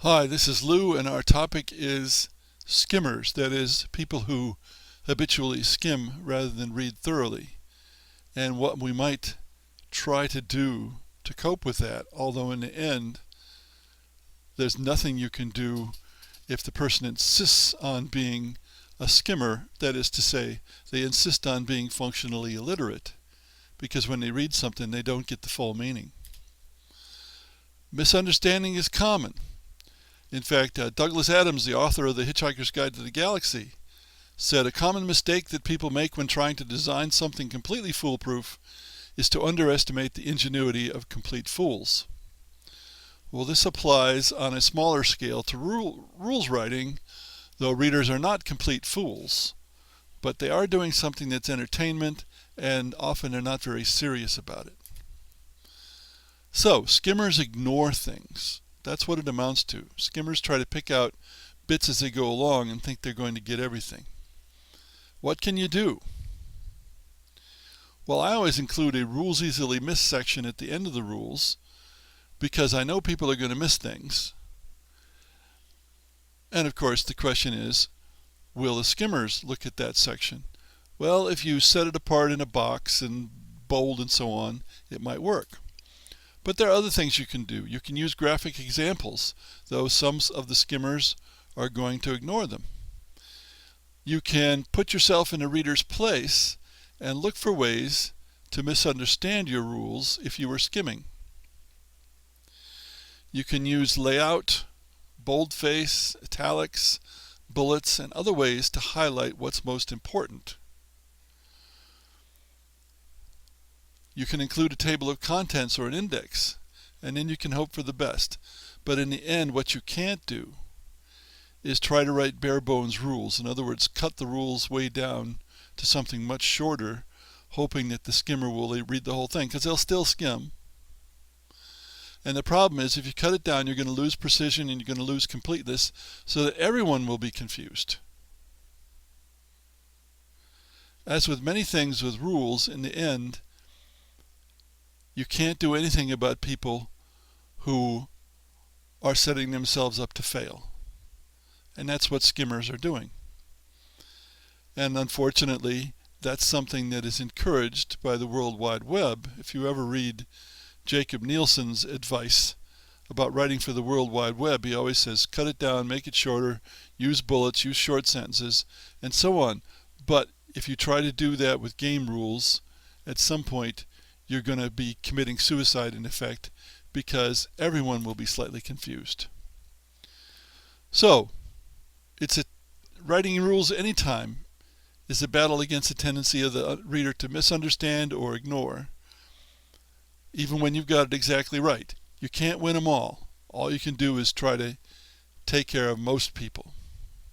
Hi, this is Lou, and our topic is skimmers, that is, people who habitually skim rather than read thoroughly, and what we might try to do to cope with that, although in the end, there's nothing you can do if the person insists on being a skimmer, that is to say, they insist on being functionally illiterate, because when they read something, they don't get the full meaning. Misunderstanding is common. In fact, Douglas Adams, the author of The Hitchhiker's Guide to the Galaxy, said a common mistake that people make when trying to design something completely foolproof is to underestimate the ingenuity of complete fools. Well, this applies on a smaller scale to rules writing, though readers are not complete fools, but they are doing something that's entertainment, and often they're not very serious about it. So, skimmers ignore things. That's what it amounts to. Skimmers try to pick out bits as they go along and think they're going to get everything. What can you do? Well, I always include a rules easily missed section at the end of the rules because I know people are going to miss things. And of course the question is, will the skimmers look at that section? Well, if you set it apart in a box and bold and so on, it might work. But there are other things you can do. You can use graphic examples, though some of the skimmers are going to ignore them. You can put yourself in a reader's place and look for ways to misunderstand your rules if you were skimming. You can use layout, boldface, italics, bullets, and other ways to highlight what's most important. You can include a table of contents or an index, and then you can hope for the best. But in the end, what you can't do is try to write bare bones rules. In other words, cut the rules way down to something much shorter, hoping that the skimmer will read the whole thing, because they'll still skim. And the problem is, if you cut it down, you're going to lose precision and you're going to lose completeness, so that everyone will be confused. As with many things with rules, in the end, you can't do anything about people who are setting themselves up to fail. And that's what skimmers are doing. And unfortunately, that's something that is encouraged by the World Wide Web. If you ever read Jacob Nielsen's advice about writing for the World Wide Web, he always says, cut it down, make it shorter, use bullets, use short sentences, and so on. But if you try to do that with game rules, at some point, you're going to be committing suicide in effect, because everyone will be slightly confused. So, writing rules anytime is a battle against the tendency of the reader to misunderstand or ignore, even when you've got it exactly right. You can't win them all. All you can do is try to take care of most people.